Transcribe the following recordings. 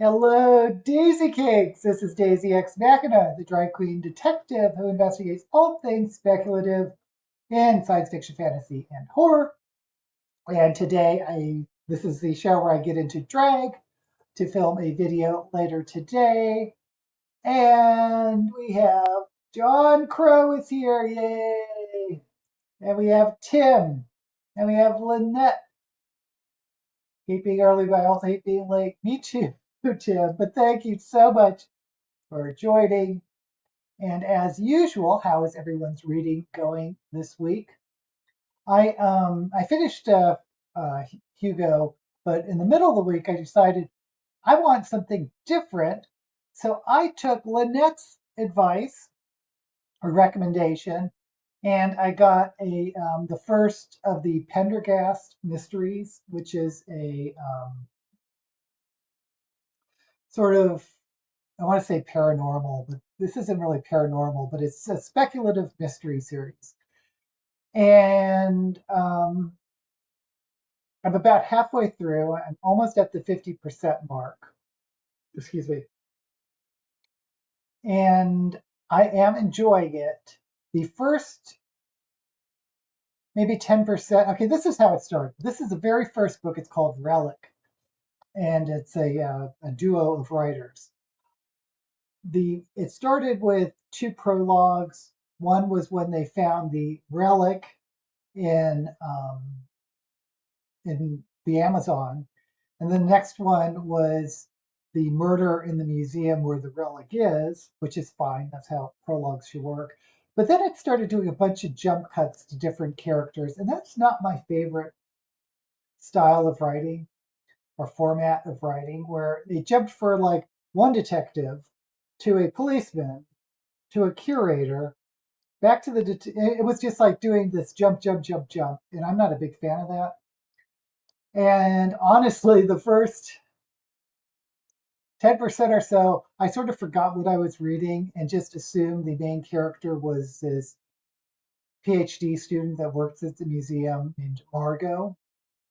Hello, Daisy Cakes! This is Daisy X Machina, the drag queen detective who investigates all things speculative in science fiction, fantasy, and horror. And today, this is the show where I get into drag to film a video later today. And we have John Crow is here, yay! And we have Tim, and we have Lynette. Hate being early, but I also hate being late. Me too, Tim. But thank you so much for joining. And as usual, how is everyone's reading going this week? I finished Hugo, but in the middle of the week I decided I want something different. So I took Lynette's advice or recommendation, and I got the first of the Pendergast mysteries, which is a sort of, I want to say paranormal, but this isn't really paranormal, but it's a speculative mystery series. And I'm about halfway through. I'm almost at the 50% mark. Excuse me. And I am enjoying it. The first maybe 10%. Okay, this is how it started. This is the very first book. It's called Relic, and it's a duo of writers. It started with two prologues. One was when they found the relic in the Amazon, and the next one was the murder in the museum where the relic is, which is fine. That's how prologues should work. But then it started doing a bunch of jump cuts to different characters, and that's not my favorite style of writing or format of writing, where they jumped for like one detective to a policeman to a curator back to it was just like doing this jump, jump, jump, jump, and I'm not a big fan of that. And honestly, the first 10% or so, I sort of forgot what I was reading and just assumed the main character was this PhD student that works at the museum named Margot.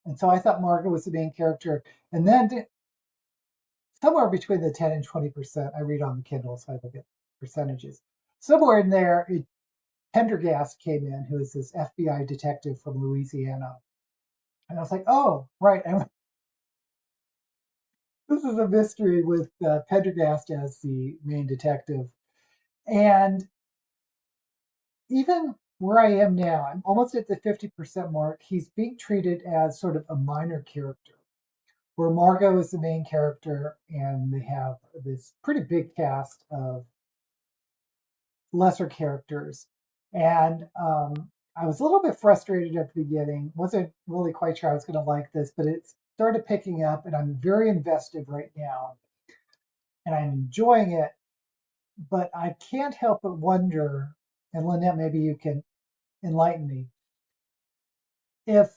And so I thought Margot was the main character. And then somewhere between the 10 and 20%, I read on the Kindle, so I look at percentages. Somewhere in there, Pendergast came in, who is this FBI detective from Louisiana. And I was like, oh, right. This is a mystery with Pendergast as the main detective. And even where I am now, I'm almost at the 50% mark. He's being treated as sort of a minor character, where Margot is the main character, and they have this pretty big cast of lesser characters. And I was a little bit frustrated at the beginning. Wasn't really quite sure I was going to like this, but it started picking up, and I'm very invested right now, and I'm enjoying it. But I can't help but wonder, and Lynette, maybe you can enlighten me, if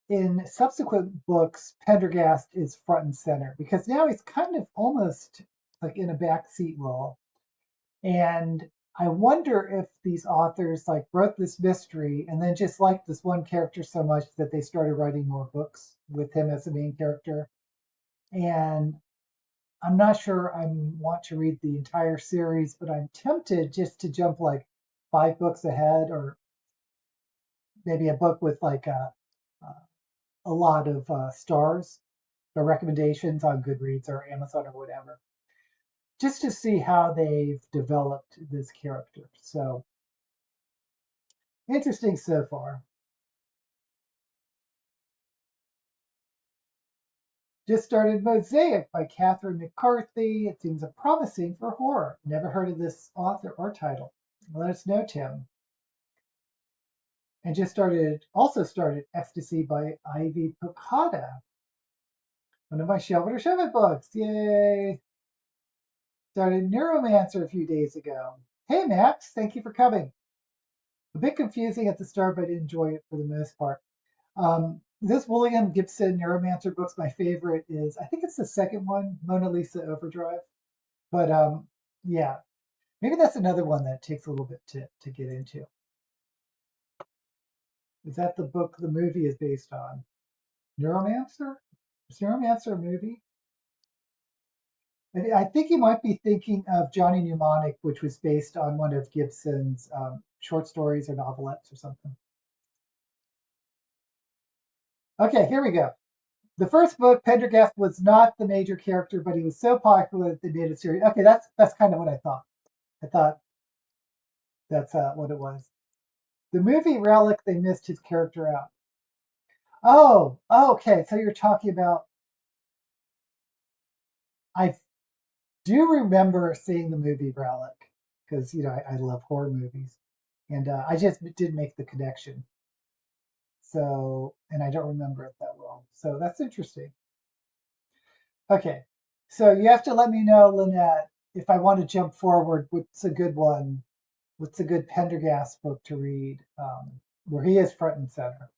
in subsequent books Pendergast is front and center, because now he's kind of almost like in a backseat role. And I wonder if these authors like wrote this mystery and then just liked this one character so much that they started writing more books with him as the main character. And I'm not sure I want to read the entire series, but I'm tempted just to jump like 5 books ahead, or maybe a book with like a lot of stars or recommendations on Goodreads or Amazon or whatever, just to see how they've developed this character. So interesting so far. Just started Mosaic by Catherine McCarthy. It seems promising for horror. Never heard of this author or title. Let us know, Tim. And also started Ecstasy by Ivy Pocata. One of my Shove It or Shove It books. Yay! Started Neuromancer a few days ago. Hey, Max, thank you for coming. A bit confusing at the start, but I enjoy it for the most part. This William Gibson Neuromancer book's my favorite is, I think it's the second one, Mona Lisa Overdrive. But yeah, maybe that's another one that takes a little bit to get into. Is that the book the movie is based on? Neuromancer? Is Neuromancer a movie? I think you might be thinking of Johnny Mnemonic, which was based on one of Gibson's short stories or novelettes or something. Okay, here we go. The first book, Pendergast was not the major character, but he was so popular that they made a series. Okay, that's kind of what I thought. I thought that's what it was. The movie Relic, they missed his character out. Oh, okay. So you're talking about. I do remember seeing the movie Relic because I love horror movies, and I just didn't make the connection. So, and I don't remember it that well. So that's interesting. Okay, so you have to let me know, Lynette, if I want to jump forward. What's a good one? What's a good Pendergast book to read where he is front and center?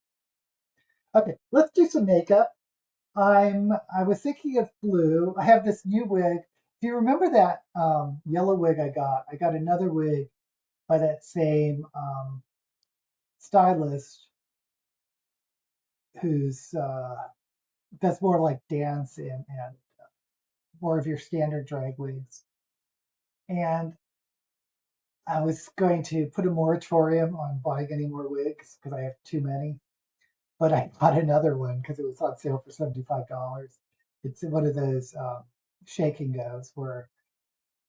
Okay, let's do some makeup. I was thinking of blue. I have this new wig. If you remember that yellow wig I got another wig by that same stylist who's that's more like dance and more of your standard drag wigs. And I was going to put a moratorium on buying any more wigs because I have too many. But I bought another one because it was on sale for $75. It's one of those shake and goes where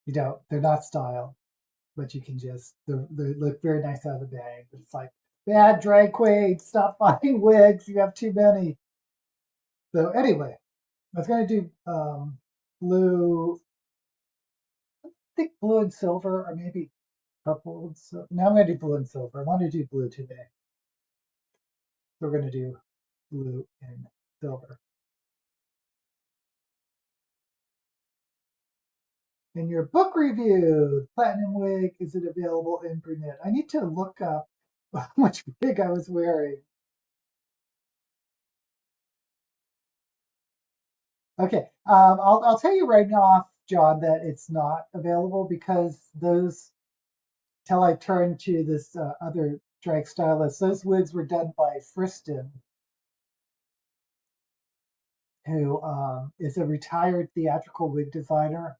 they're not style, but you can just they look very nice out of the bag. But it's like bad drag queen, stop buying wigs. You have too many. So anyway, I was going to do blue. I think blue and silver, or maybe purple and silver. Now I'm going to do blue and silver. I want to do blue today. So we're going to do blue and silver. In your book review, Platinum Wig, is it available in brunette? I need to look up which wig I was wearing. Okay, I'll tell you right off, John, that it's not available because those, till I turned to this other drag stylist, those wigs were done by Friston, who is a retired theatrical wig designer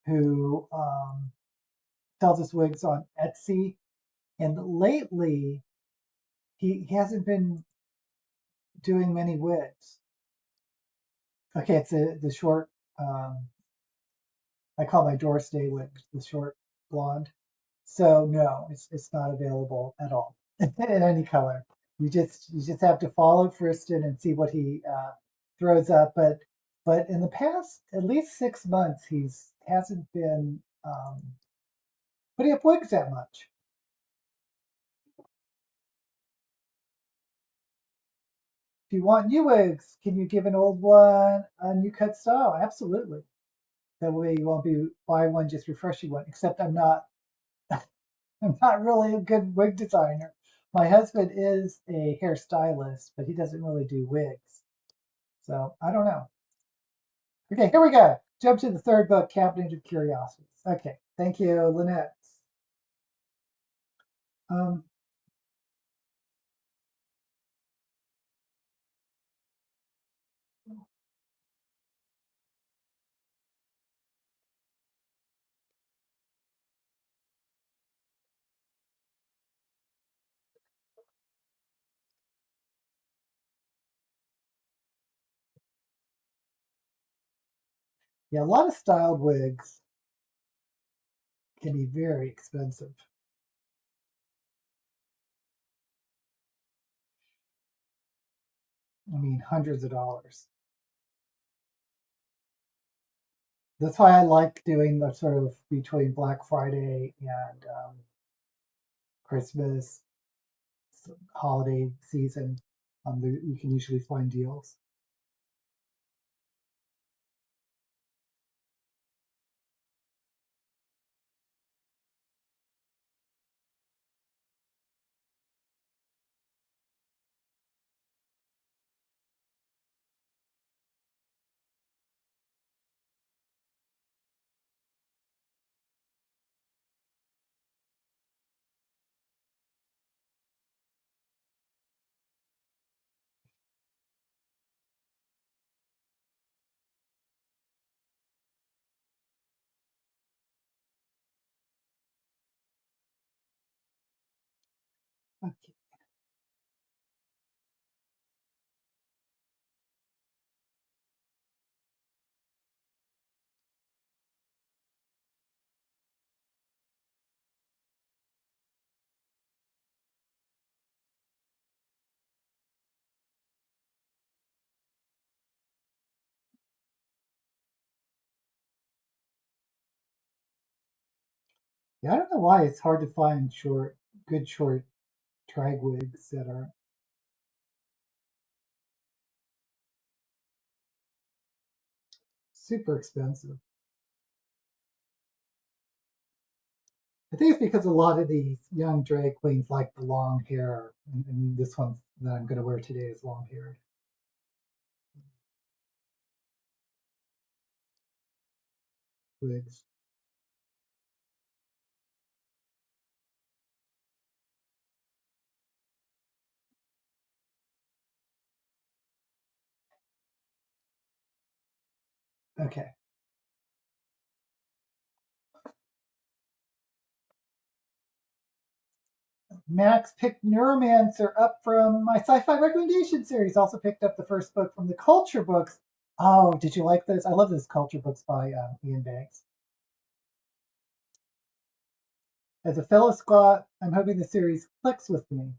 who sells his wigs on Etsy. And lately, he hasn't been doing many wigs. Okay, it's the short. I call my Doris Day wig the short blonde. So no, it's not available at all in any color. You just have to follow Friston and see what he throws up. But in the past at least 6 months, he's hasn't been putting up wigs that much. If you want new wigs, can you give an old one a new cut style? Absolutely. That way you won't be buying one just refreshing one. Except I'm not really a good wig designer. My husband is a hairstylist, but he doesn't really do wigs. So I don't know. Okay, here we go. Jump to the third book, Cabinet of Curiosities. Okay, thank you, Lynette. Um, yeah, a lot of styled wigs can be very expensive. I mean, hundreds of dollars. That's why I like doing the sort of between Black Friday and Christmas holiday season. You can usually find deals. Okay. Yeah, I don't know why it's hard to find good short drag wigs that are super expensive. I think it's because a lot of these young drag queens like the long hair, and this one that I'm going to wear today is long haired. Wigs. Okay. Max picked Neuromancer up from my sci-fi recommendation series. Also picked up the first book from the Culture Books. Oh, did you like this? I love this Culture Books by Ian Banks. As a fellow Scot, I'm hoping the series clicks with me.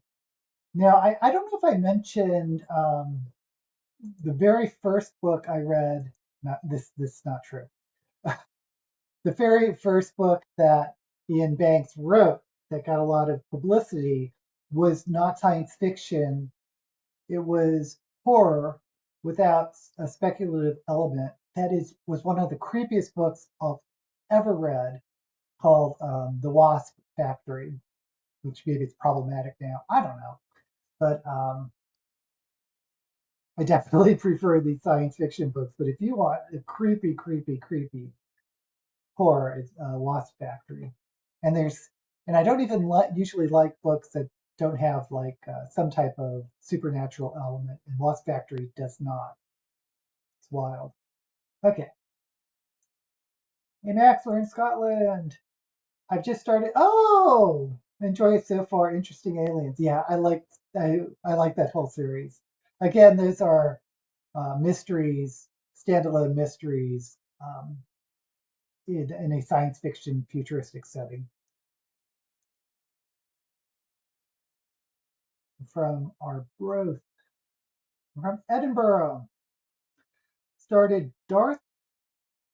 Now, I don't know if I mentioned the very first book I read. Not this. This is not true. The very first book that Ian Banks wrote that got a lot of publicity was not science fiction. It was horror without a speculative element. That was one of the creepiest books I've ever read, called The Wasp Factory, which maybe it's problematic now. I don't know, but I definitely prefer these science fiction books. But if you want a creepy, creepy, creepy horror, it's Wasp Factory. And I don't even usually like books that don't have like some type of supernatural element. And Wasp Factory does not. It's wild. Okay. Hey Max, we're in Scotland. I've just started. Oh, enjoy it so far. Interesting aliens. Yeah, I like that whole series. Again, those are mysteries, standalone mysteries in a science fiction futuristic setting. From our growth from Edinburgh, started Darth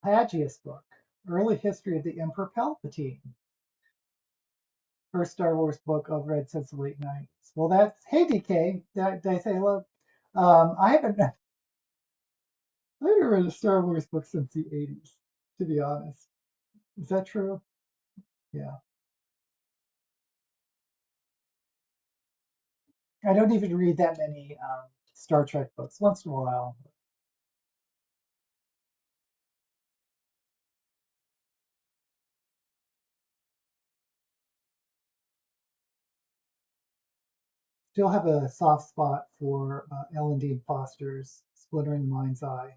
Plagueis book, Early History of the Emperor Palpatine. First Star Wars book I've read since the late 90s. Well, that's, hey DK, did I say hello? I haven't read a Star Wars book since the 80s, to be honest. Is that true? Yeah. I don't even read that many Star Trek books. Once in a while. Still have a soft spot for Ellen Dean Foster's Splinter in the Mind's Eye.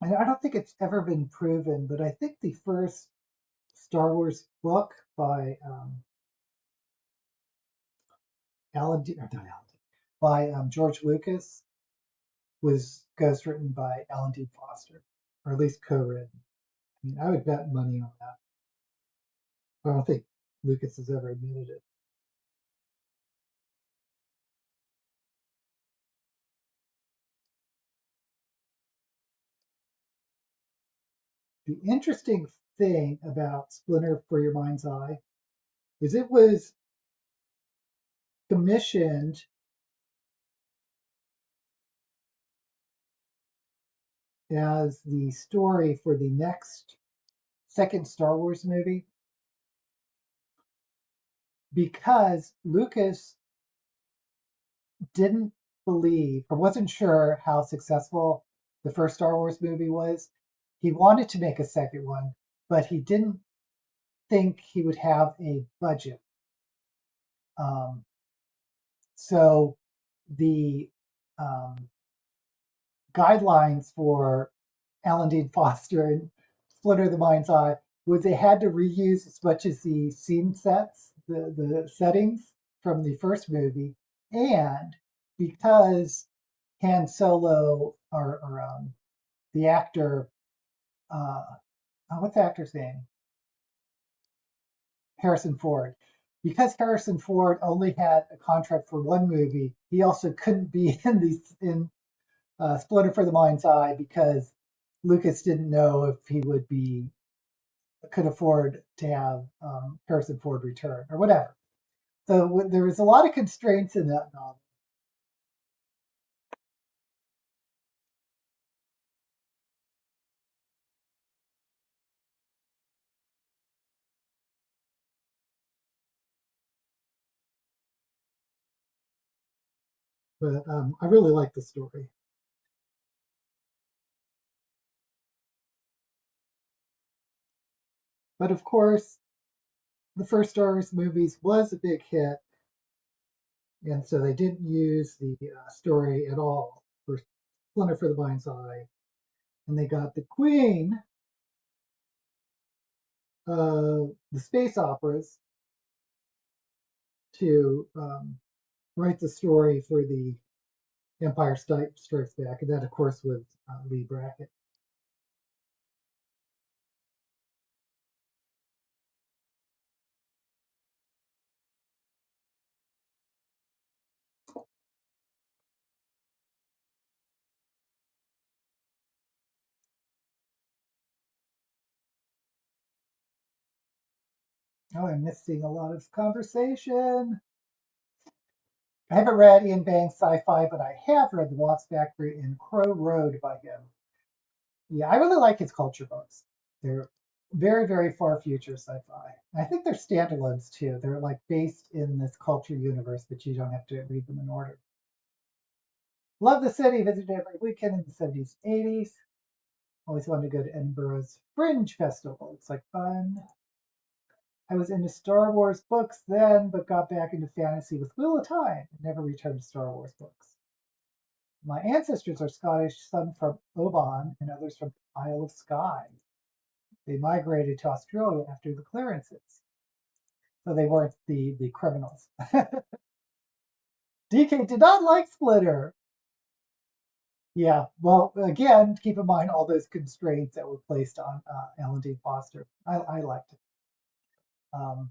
I don't think it's ever been proven, but I think the first Star Wars book by Alan D, or not Alan D, by George Lucas was ghostwritten by Alan D. Foster, or at least co-written. I mean, I would bet money on that. I don't think Lucas has ever admitted it. The interesting thing about Splinter for Your Mind's Eye is it was commissioned as the story for the next second Star Wars movie. because Lucas didn't believe or wasn't sure how successful the first Star Wars movie was. He wanted to make a second one, but he didn't think he would have a budget. Um, so the um, guidelines for Alan Dean Foster and Splinter the Mind's Eye was they had to reuse as much as the scene sets, the settings from the first movie, and because Han Solo or the actor, uh, what's the actor's name? Harrison Ford. Because Harrison Ford only had a contract for one movie, he also couldn't be in Splinter for the Mind's Eye because Lucas didn't know if he could afford to have Harrison Ford return or whatever. So there was a lot of constraints in that novel. But I really like the story. But of course, the first Star Wars movies was a big hit, and so they didn't use the story at all for Splinter for the Mind's Eye. And they got the queen of the space operas to write the story for the Empire Strikes Back, and that, of course, was Lee Brackett. Oh, I'm missing a lot of conversation. I haven't read Ian Banks' sci-fi, but I have read The Wasp Factory and Crow Road by him. Yeah, I really like his culture books. They're very, very far future sci-fi. I think they're standalones too. They're like based in this culture universe, but you don't have to read them in order. Love the city, visited every weekend in the 70s, 80s. Always wanted to go to Edinburgh's Fringe Festival. It's like fun. I was into Star Wars books then, but got back into fantasy with Wheel of Time and never returned to Star Wars books. My ancestors are Scottish, some from Oban and others from Isle of Skye. They migrated to Australia after the clearances, so they weren't the criminals. DK did not like Splitter. Yeah, well, again, keep in mind all those constraints that were placed on Alan Dean Foster. I liked it. Um,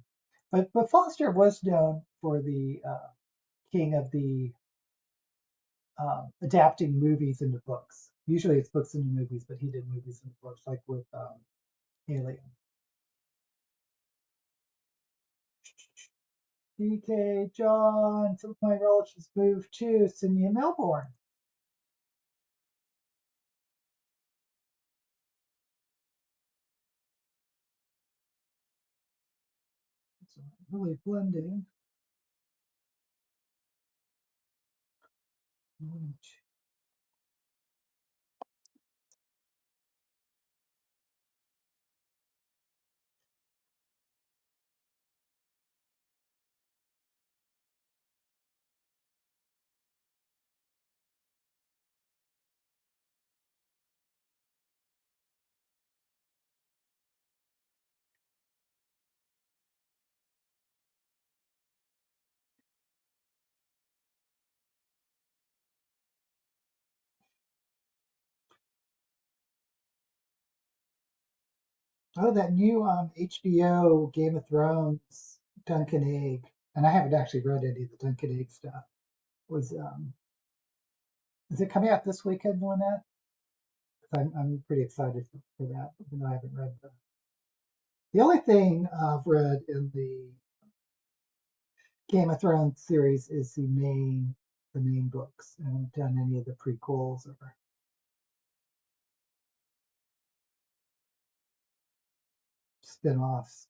but Foster was known for the king of the adapting movies into books. Usually it's books into movies, but he did movies into books, like with Alien. DK John, some of my relatives moved to Sydney and Melbourne. So really blending. Oh, that new HBO Game of Thrones Duncan Egg, and I haven't actually read any of the Duncan Egg stuff. Was is it coming out this weekend, Lynette? I'm pretty excited for that, even though I haven't read them. The only thing I've read in the Game of Thrones series is the main books. I haven't done any of the prequels or spin-offs.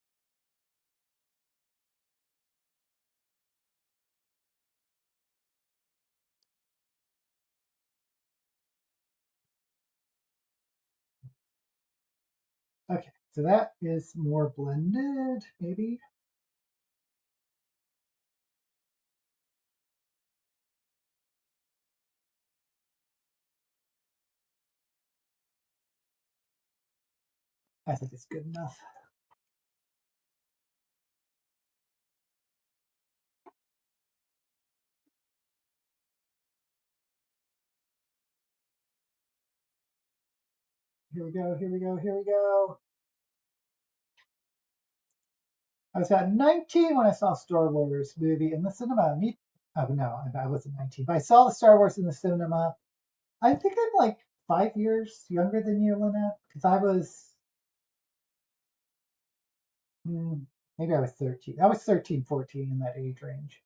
Okay, so that is more blended, maybe. I think it's good enough. Here we go, here we go, here we go. I was about 19 when I saw Star Wars movie in the cinema. Oh no, I wasn't 19, but I saw the Star Wars in the cinema. I think I'm like 5 years younger than you, Lynette, because I was, maybe I was 13. I was 13, 14 in that age range.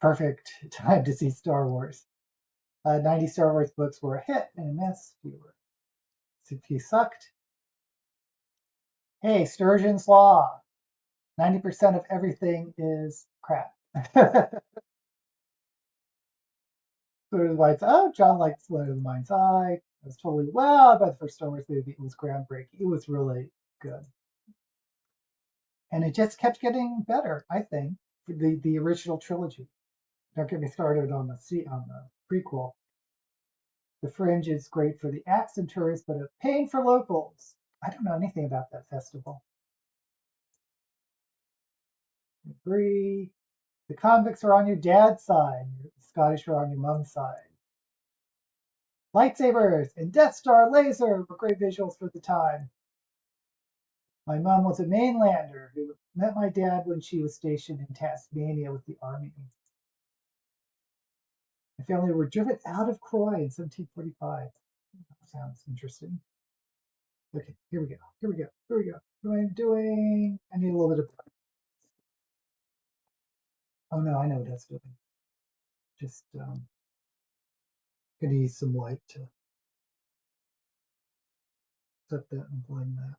Perfect time to see Star Wars. 90 Star Wars books were a hit and a miss. If you sucked, hey, Sturgeon's Law. 90% of everything is crap. Sort of like, oh, John likes Letter of the Mind's Eye. I was totally wowed by the first Star Wars movie. It was groundbreaking. It was really good. And it just kept getting better, I think, for the original trilogy. Don't get me started on the prequel. The Fringe is great for the accent tourists, but a pain for locals. I don't know anything about that festival. I agree. The convicts are on your dad's side. The Scottish are on your mom's side. Lightsabers and Death Star laser were great visuals for the time. My mom was a mainlander who met my dad when she was stationed in Tasmania with the army. My family were driven out of Croy in 1745. That sounds interesting. Okay, here we go. Here we go. Here we go. What am I doing? I need a little bit of. Oh no, I know what that's doing. Just gonna use some light to set that and blend that.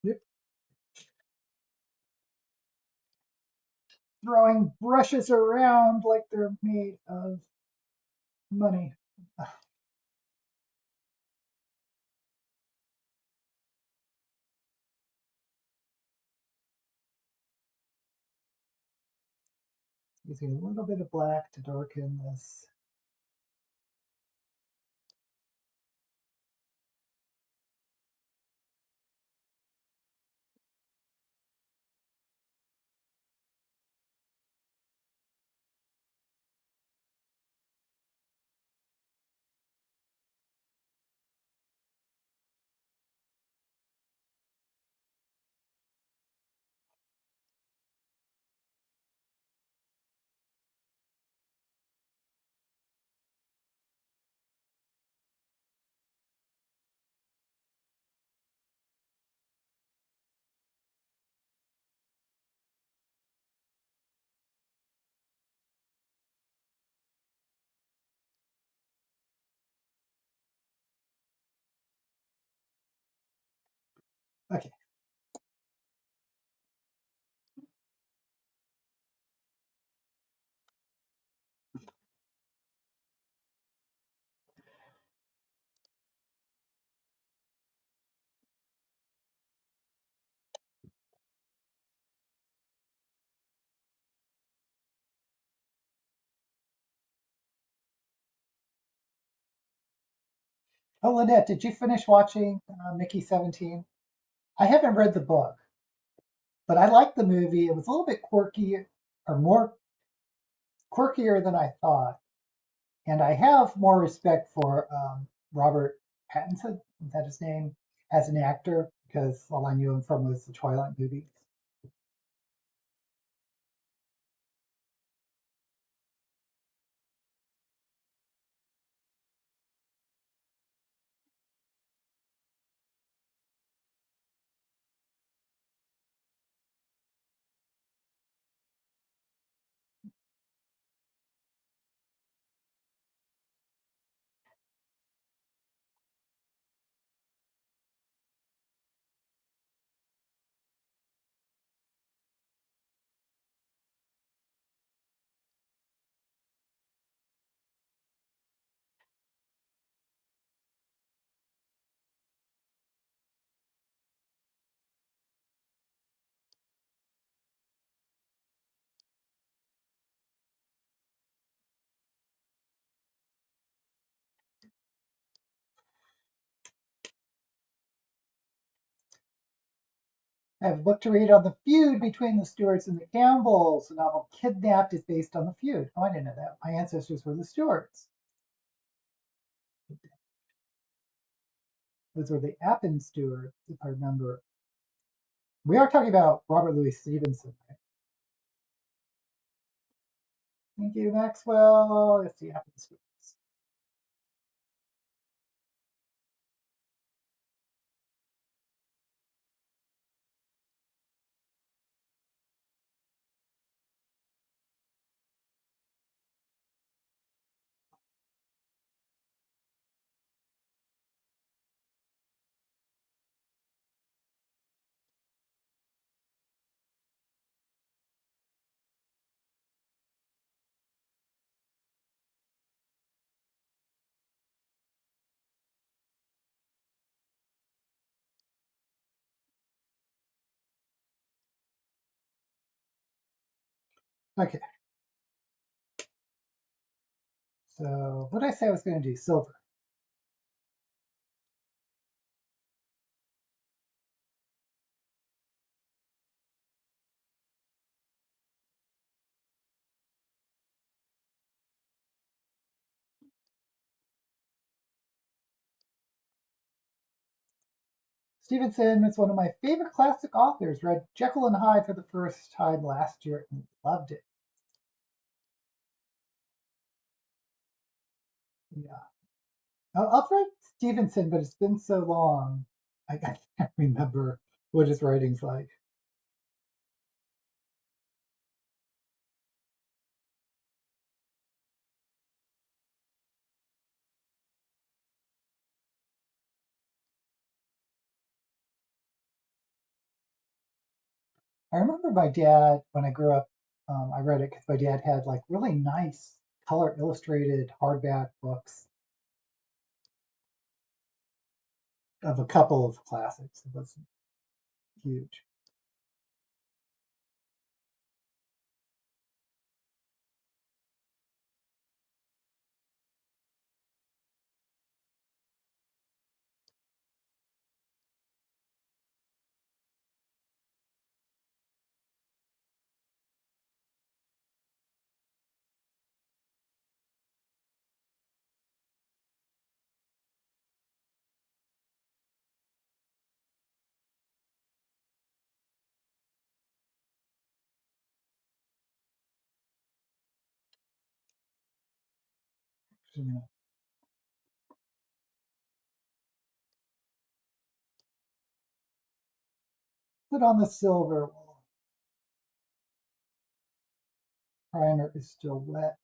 Yep. Throwing brushes around like they're made of money. Using a little bit of black to darken this. Okay. Oh, Lynette, did you finish watching Mickey 17? I haven't read the book, but I liked the movie. It was a little bit quirky, or more quirkier than I thought. And I have more respect for Robert Pattinson, is that his name, as an actor, because all I knew him from was the Twilight movies. I have a book to read on the feud between the Stuarts and the Campbells. The novel Kidnapped is based on the feud. Oh, I didn't know that. My ancestors were the Stuarts. Those were the Appin Stuarts, if I remember. We are talking about Robert Louis Stevenson, right? Thank you, Maxwell. It's the Appin Stuarts. Okay. So what did I say I was going to do? Silver. Stevenson is one of my favorite classic authors. Read Jekyll and Hyde for the first time last year and loved it. Yeah. I've read Stevenson, but it's been so long. I can't remember what his writing's like. I remember my dad, when I grew up, I read it because my dad had like really nice color illustrated hardback books of a couple of classics. It wasn't huge. You know, put on the silver. Primer is still wet.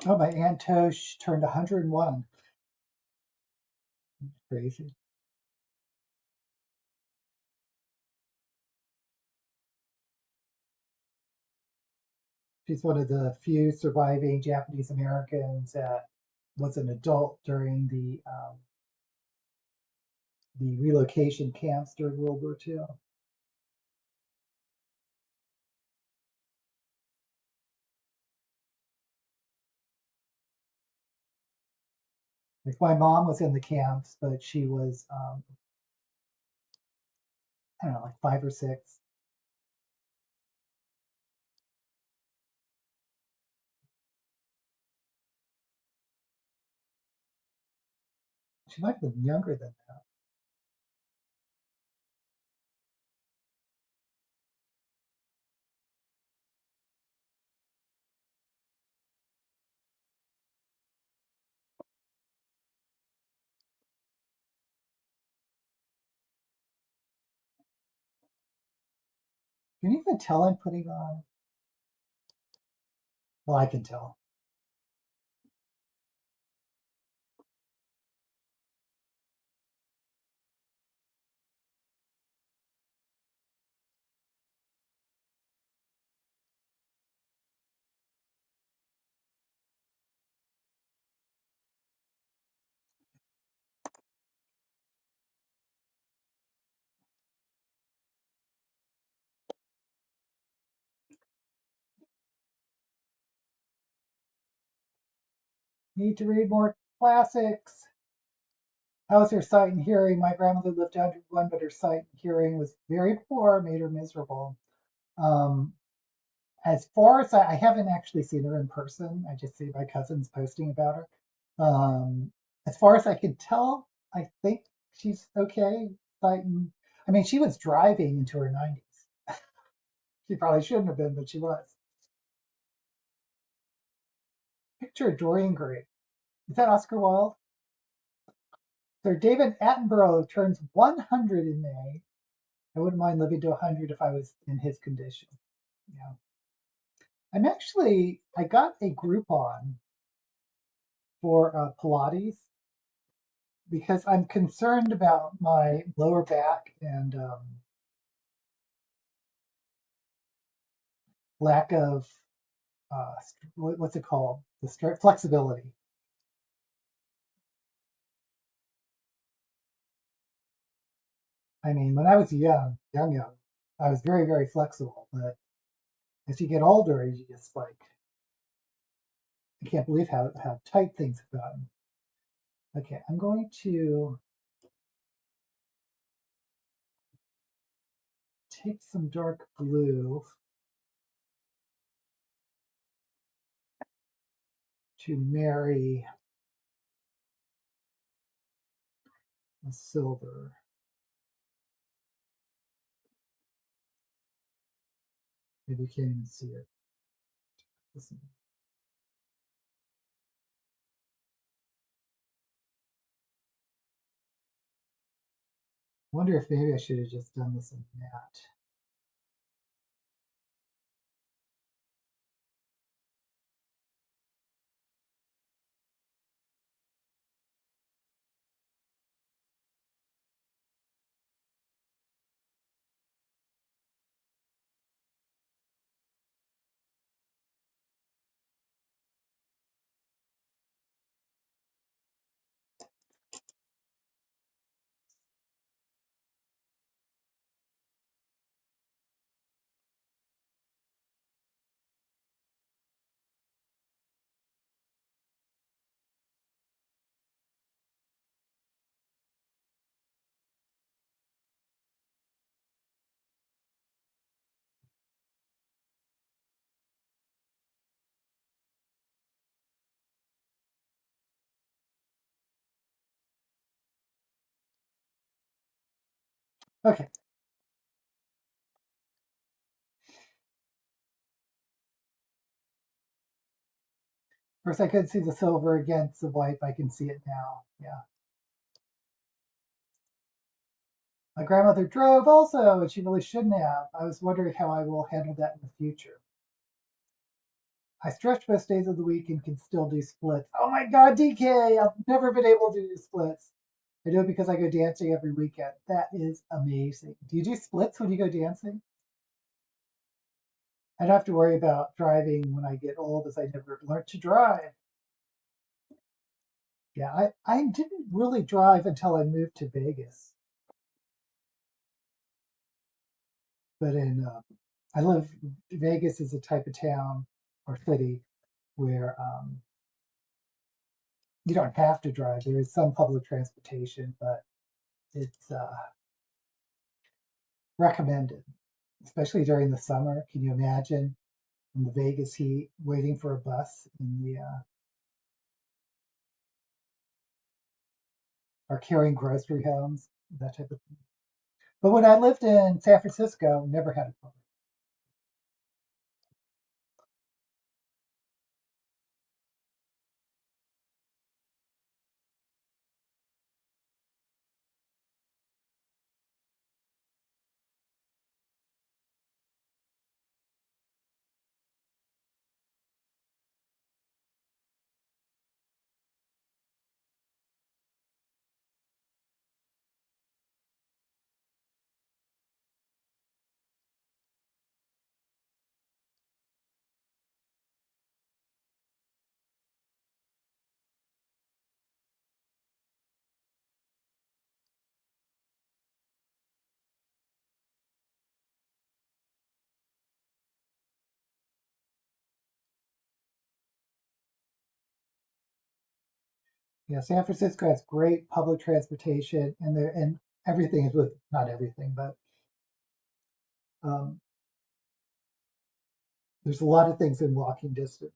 Oh, my Aunt Tosh turned 101. Crazy. She's one of the few surviving Japanese Americans that was an adult during the relocation camps during World War II. Like my mom was in the camps, but she was I don't know, like 5 or 6. She might have been younger than that. Can you even tell I'm putting on? Well, I can tell. Need to read more classics. How was her sight and hearing? My grandmother lived to 101, but her sight and hearing was very poor, made her miserable. Um, as far as I haven't actually seen her in person. I just see my cousins posting about her. As far as I can tell, I think she's okay. Fighting. I mean, she was driving into her 90s. She probably shouldn't have been, but she was. Picture of Dorian Gray. Is that Oscar Wilde? Sir David Attenborough turns 100 in May. I wouldn't mind living to 100 if I was in his condition. Yeah. I got a Groupon for Pilates because I'm concerned about my lower back and lack of what's it called? The flexibility. I mean, when I was young, I was very, very flexible. But as you get older, you just like, I can't believe how tight things have gotten. Okay, I'm going to take some dark blue to marry the silver. Maybe you can't even see it. Listen. I wonder if maybe I should have just done this in matte. Okay. Of course, I could see the silver against the white, but I can see it now. Yeah. My grandmother drove also, and she really shouldn't have. I was wondering how I will handle that in the future. I stretch most days of the week and can still do splits. Oh my God, DK, I've never been able to do splits. I do it because I go dancing every weekend. That is amazing. Do you do splits when you go dancing? I don't have to worry about driving when I get old as I never learned to drive. Yeah, I didn't really drive until I moved to Vegas. But I live, Vegas is a type of town or city where you don't have to drive. There is some public transportation, but it's recommended, especially during the summer. Can you imagine in the Vegas heat waiting for a bus in the or carrying grocery homes, that type of thing. But when I lived in San Francisco, never had a car. Yeah, San Francisco has great public transportation, and everything is with not everything, but um, there's a lot of things in walking distance.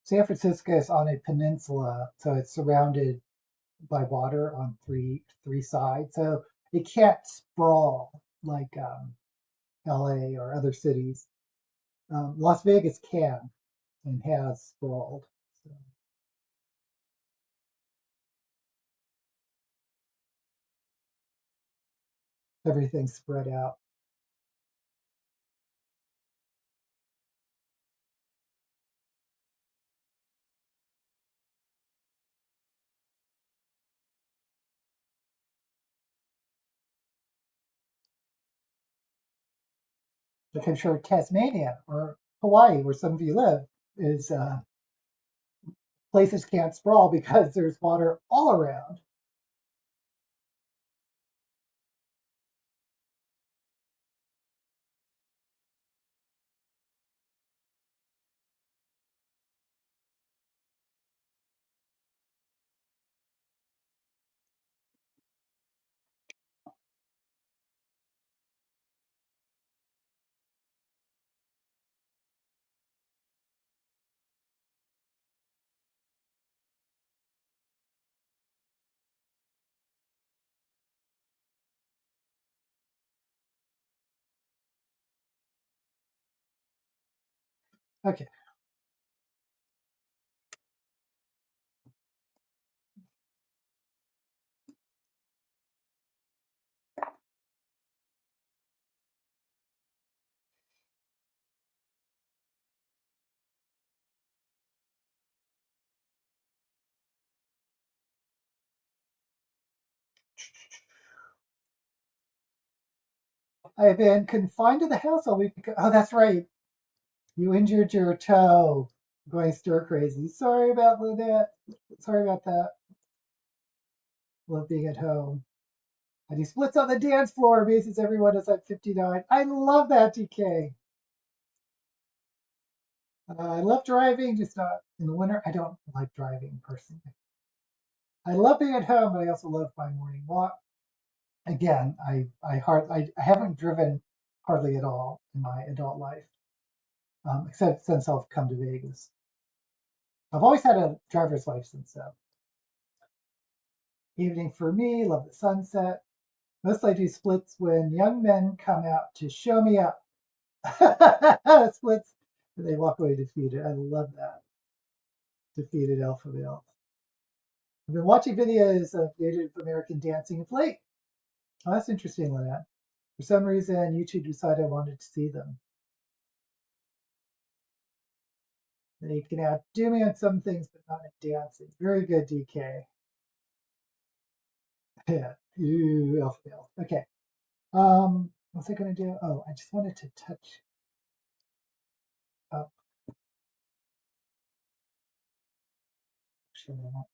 San Francisco is on a peninsula, so it's surrounded by water on three sides, so it can't sprawl like LA or other cities. Las Vegas can and has sprawled. So everything's spread out. Like I'm sure Tasmania or Hawaii, where some of you live, is places can't sprawl because there's water all around. Okay, I've been confined to the house all week because, oh, that's right. You injured your toe going stir crazy. Sorry about that. Sorry about that. Love being at home. And he splits on the dance floor, bases everyone is at 59. I love that, DK. I love driving, just not in the winter. I don't like driving personally. I love being at home, but I also love my morning walk. Again, I haven't driven hardly at all in my adult life, except since I've come to Vegas. I've always had a driver's license, so evening for me, love the sunset. Mostly I do splits when young men come out to show me up. Splits, and they walk away defeated. I love that. Defeated alpha males. I've been watching videos of Native American dancing of late. Oh, that's interesting, Lynette. For some reason, YouTube decided I wanted to see them. They can outdo me on some things, but not in dancing. Very good, DK. Yeah. Ooh, alpha males. Okay. What's I going to do? Oh, I just wanted to touch up. Actually, not.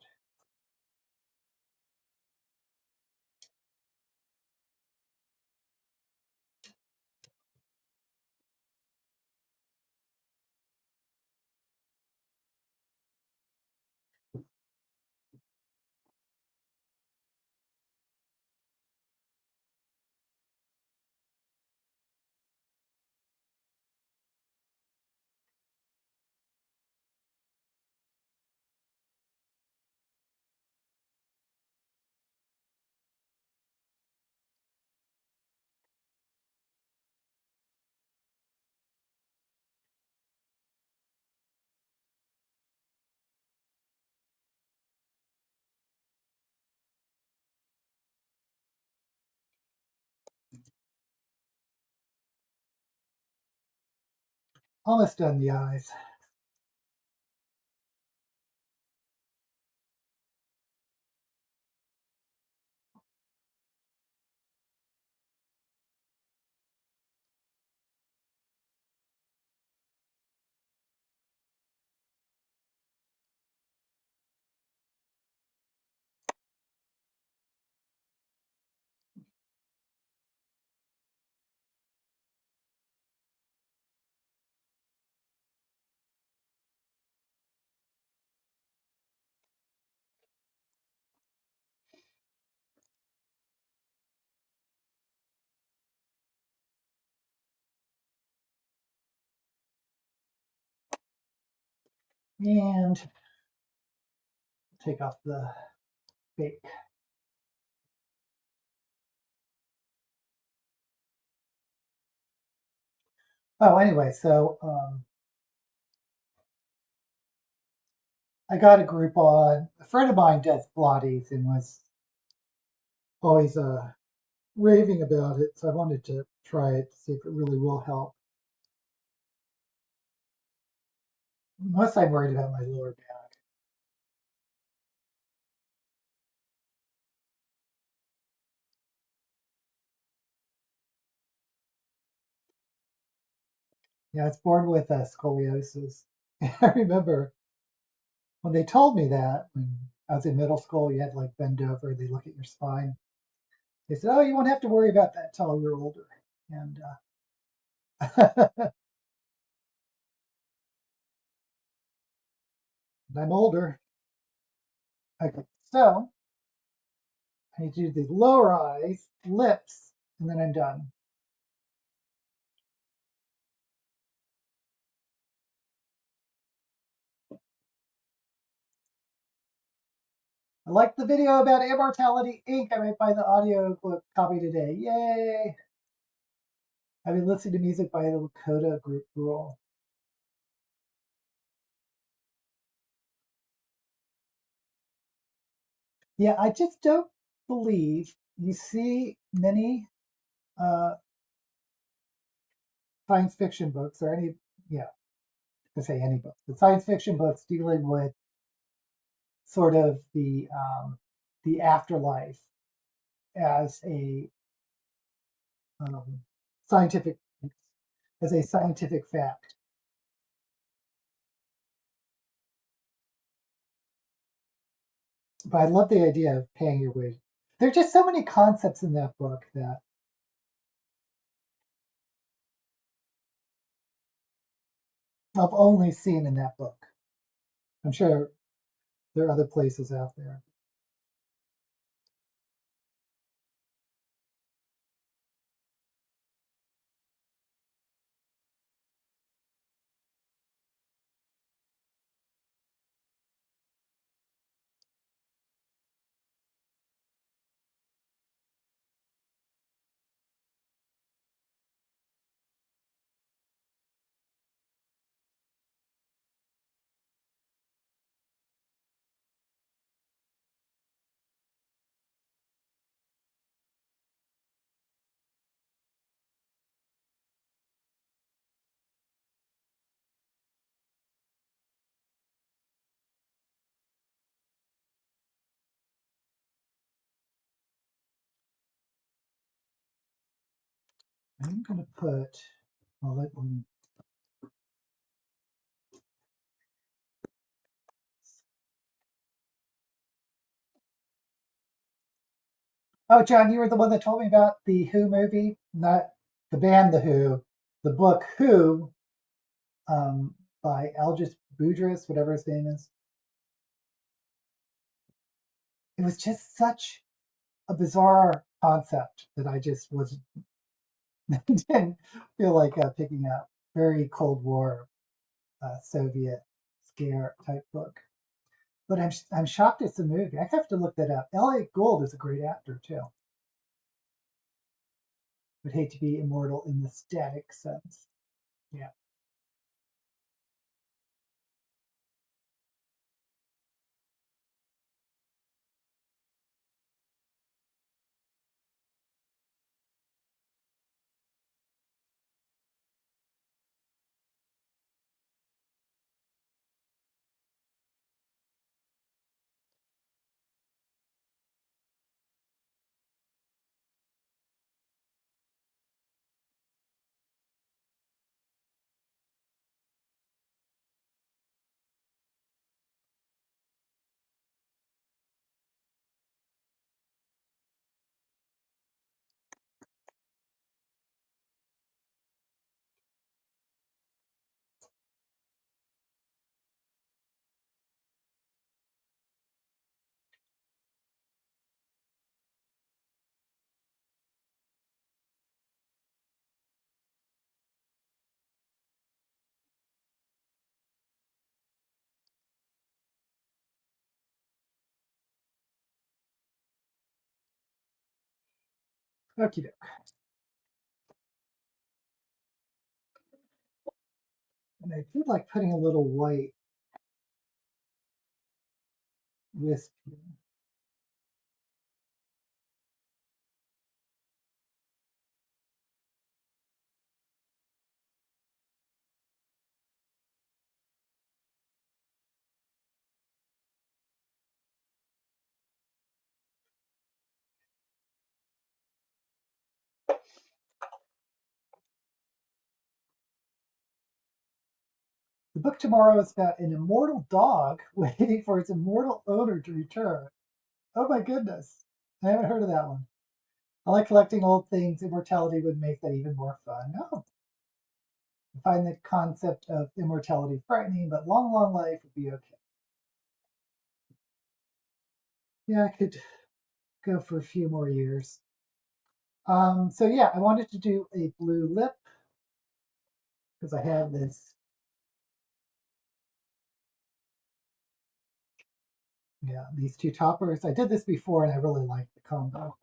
Almost done the eyes. And take off the fake. Oh, anyway, so I got a Groupon. A friend of mine does Pilates and was always raving about it, so I wanted to try it to see if it really will help. Unless I'm worried about my lower back. Yeah, I was born with scoliosis. I remember when they told me that when I was in middle school, you had to like bend over, they look at your spine. They said, "Oh, you won't have to worry about that until you're older." And I'm older. Okay, so I need to do the lower eyes, lips, and then I'm done. I liked the video about Immortality Inc. I might buy the audio book copy today. Yay! I've been listening to music by the Lakota group Rule. Yeah, I just don't believe you see many science fiction books or any, yeah, I say any books, but science fiction books dealing with sort of the afterlife as a um, scientific as a scientific fact. But I love the idea of paying your way. There are just so many concepts in that book that I've only seen in that book. I'm sure there are other places out there. I'm going to put, well, let me, oh, John, you were the one that told me about the Who movie, not the band The Who, the book Who by Algis Budrys, whatever his name is. It was just such a bizarre concept that I just was didn't feel like picking up. Very Cold War, Soviet scare type book. But I'm shocked it's a movie. I have to look that up. Elliot Gould is a great actor too. Would hate to be immortal in the static sense. Yeah. Okie doke. And I do like putting a little white wisp here. The book tomorrow is about an immortal dog waiting for its immortal owner to return. Oh my goodness. I haven't heard of that one. I like collecting old things. Immortality would make that even more fun. No. I find the concept of immortality frightening, but long, long life would be okay. Yeah, I could go for a few more years. So yeah, I wanted to do a blue lip because I have this. Yeah, these two toppers. I did this before and I really liked the combo.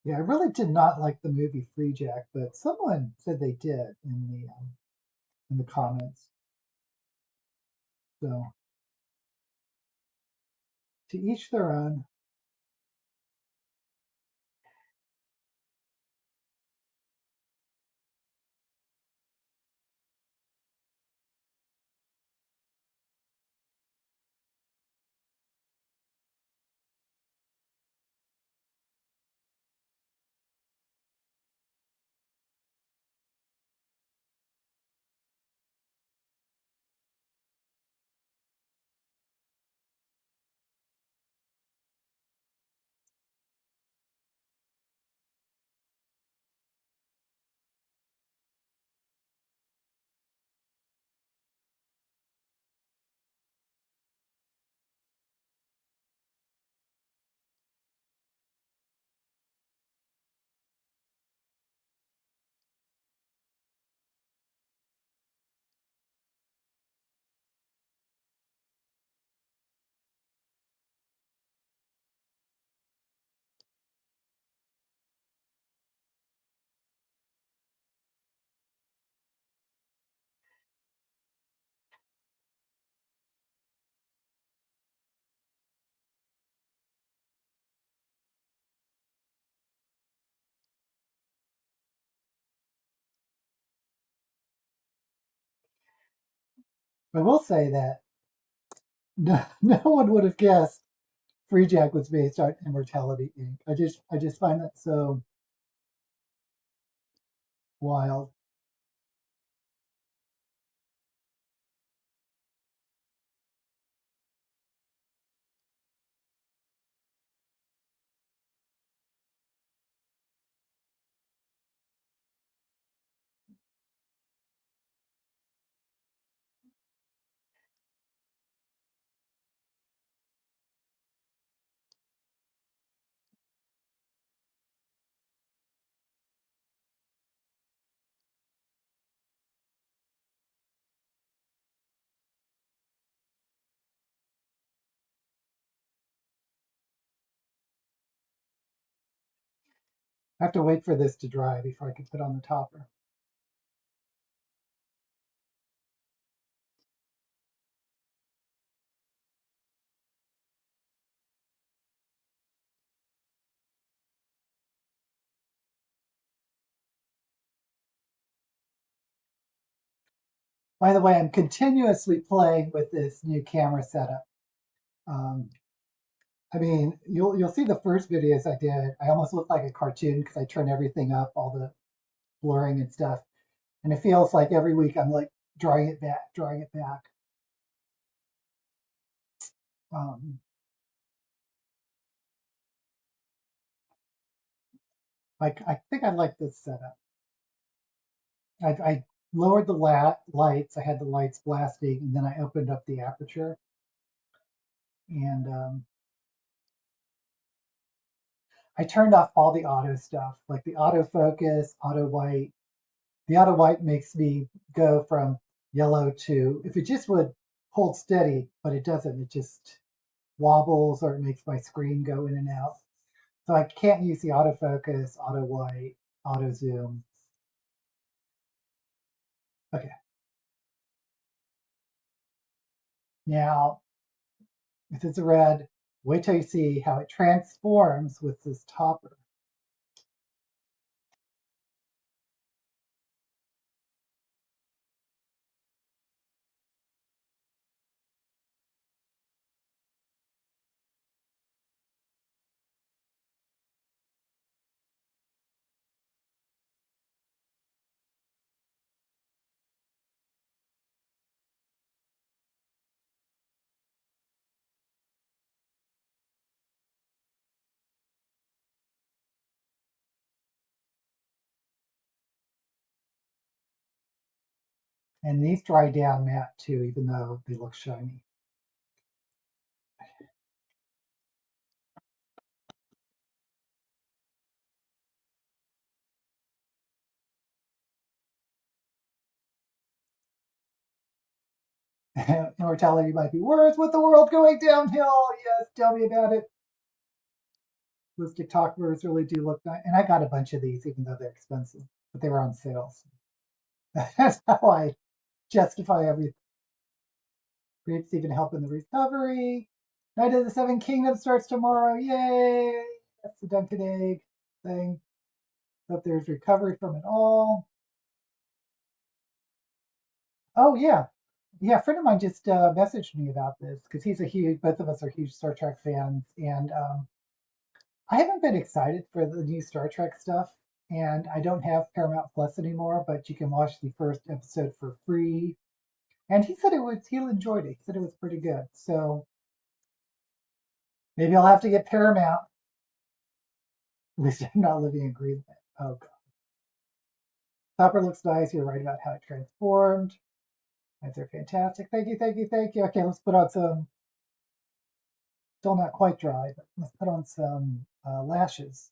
Yeah, I really did not like the movie Free Jack, but someone said they did in the comments. So to each their own. I will say that no one would have guessed Free Jack was based on Immortality Inc. I just find that so wild. I have to wait for this to dry before I can put on the topper. By the way, I'm continuously playing with this new camera setup. Um, I mean, you'll see the first videos I did. I almost look like a cartoon because I turn everything up, all the blurring and stuff. And it feels like every week I'm like drawing it back, drawing it back. Um, like I think I like this setup. I lowered the lights. I had the lights blasting, and then I opened up the aperture. And I turned off all the auto stuff, like the autofocus, auto white. The auto white makes me go from yellow to, if it just would hold steady, but it doesn't, it just wobbles or it makes my screen go in and out. So I can't use the autofocus, auto white, auto zoom. Okay. Now, if it's a red, wait till you see how it transforms with this topper. And these dry down matte too, even though they look shiny. Immortality might be worse with the world going downhill. Yes, tell me about it. Those TikTok birds really do look nice. And I got a bunch of these, even though they're expensive, but they were on sale. So that's how I justify everything. Grapes even help in the recovery. Night of the Seven Kingdoms starts tomorrow. Yay! That's the Dunkin' Egg thing. Hope there's recovery from it all. Oh, yeah. Yeah, a friend of mine just messaged me about this because he's a huge, both of us are huge Star Trek fans. And I haven't been excited for the new Star Trek stuff. And I don't have Paramount Plus anymore, but you can watch the first episode for free. And he said he enjoyed it. He said it was pretty good. So maybe I'll have to get Paramount. At least I'm not living in Greenland. Oh, God. Topper looks nice. You're right about how it transformed. These are fantastic. Thank you, thank you, thank you. Okay, let's put on some, still not quite dry, but let's put on some lashes.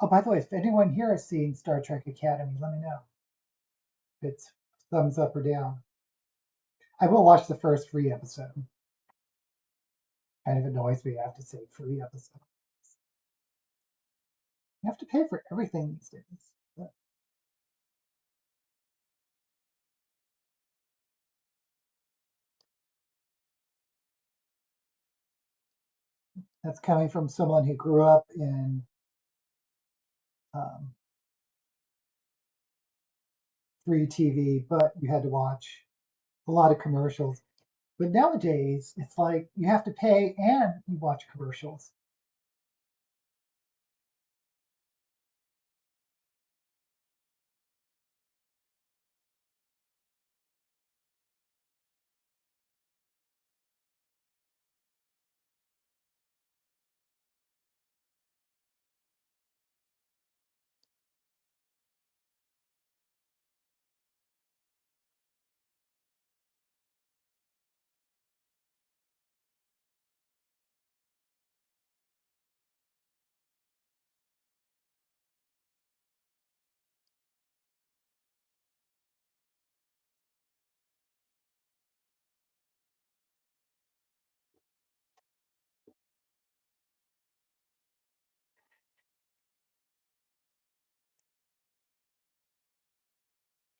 Oh, by the way, if anyone here has seen Star Trek Academy, let me know. If it's thumbs up or down. I will watch the first free episode. Kind of annoys me I have to say free episode. You have to pay for everything these days. But that's coming from someone who grew up in um, free TV, but you had to watch a lot of commercials. But nowadays, it's like you have to pay and you watch commercials.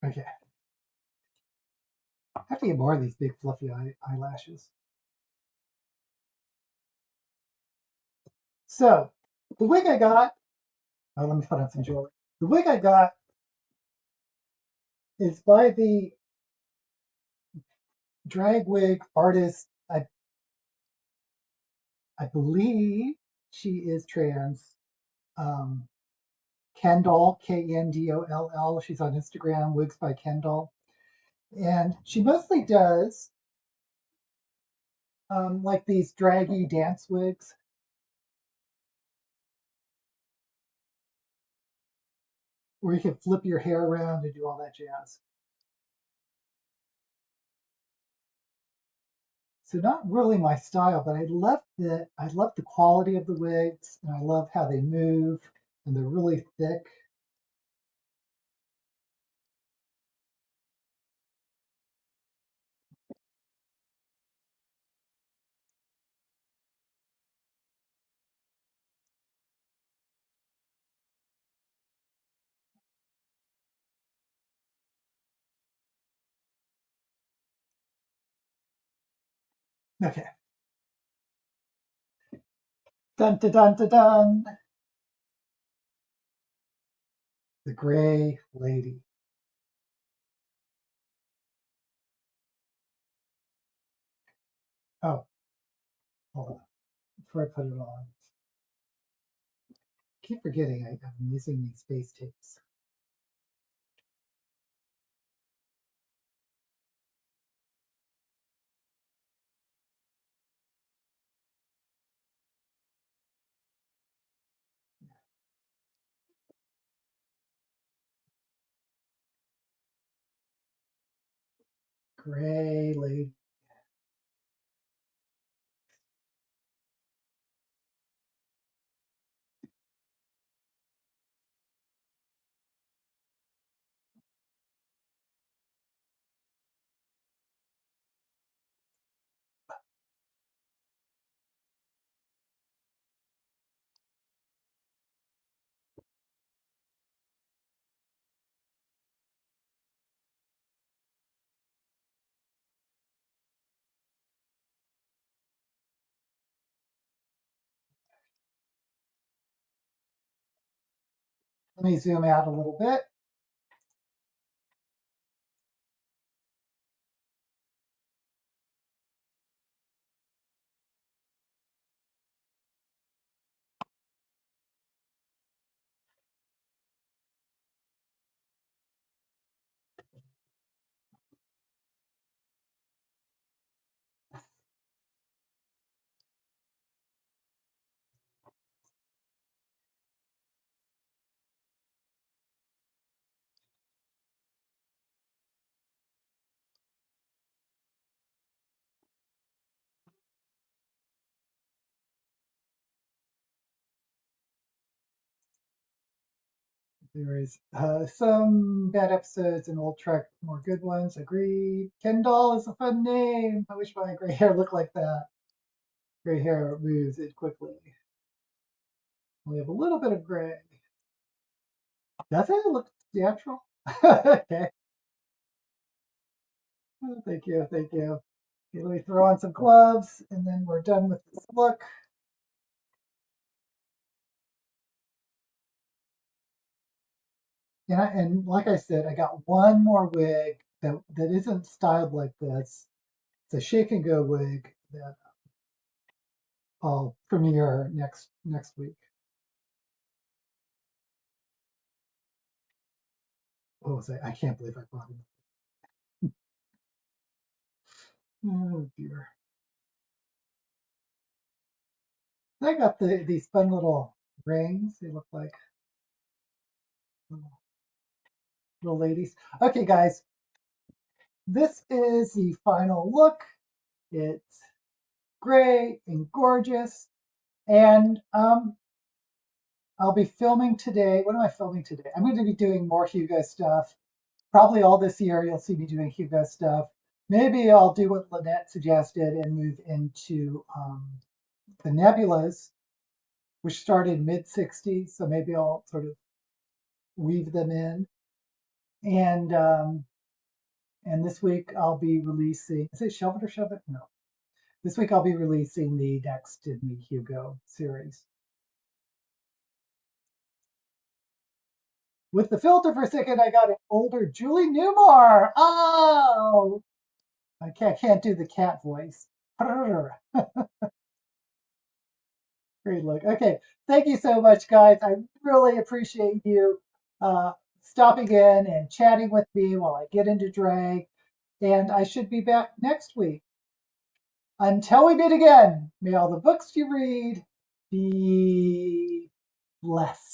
Okay. I have to get more of these big fluffy eyelashes. So the wig I got, oh, let me put on some jewelry. The wig I got is by the drag wig artist. I believe she is trans. Um, Kendall, Kendoll. She's on Instagram, Wigs by Kendall. And she mostly does like these draggy dance wigs. Where you can flip your hair around and do all that jazz. So not really my style, but I love the quality of the wigs, and I love how they move, and they're really thick. Okay. Dun dun dun dun dun. The Gray Lady. Oh, hold on. Before I put it on, I keep forgetting I'm using these face tapes. Gray Lady. Let me zoom out a little bit. There is some bad episodes and we'll track more good ones. Agreed. Kendall is a fun name. I wish my gray hair looked like that. Gray hair moves it quickly. We have a little bit of gray. Does it look natural? Okay. Oh, thank you. Thank you. Okay, let me throw on some gloves and then we're done with this look. And like I said, I got one more wig that isn't styled like this. It's a shake and go wig that I'll premiere next week. What was I can't believe I brought him. Oh dear. I got these fun little rings. They look like little ladies. Okay, guys, this is the final look. It's gray and gorgeous. And I'll be filming today. What am I filming today? I'm going to be doing more Hugo stuff. Probably all this year, you'll see me doing Hugo stuff. Maybe I'll do what Lynette suggested and move into the nebulas, which started mid 60s. So maybe I'll sort of weave them in. And this week I'll be releasing, is it Shove It or Shove It? No. This week I'll be releasing the next Did Me Hugo series. With the filter for a second, I got an older Julie Newmar. Oh! I can't do the cat voice. Great look. Okay, thank you so much, guys. I really appreciate you stopping in and chatting with me while I get into drag. And I should be back next week. Until we meet again, may all the books you read be blessed.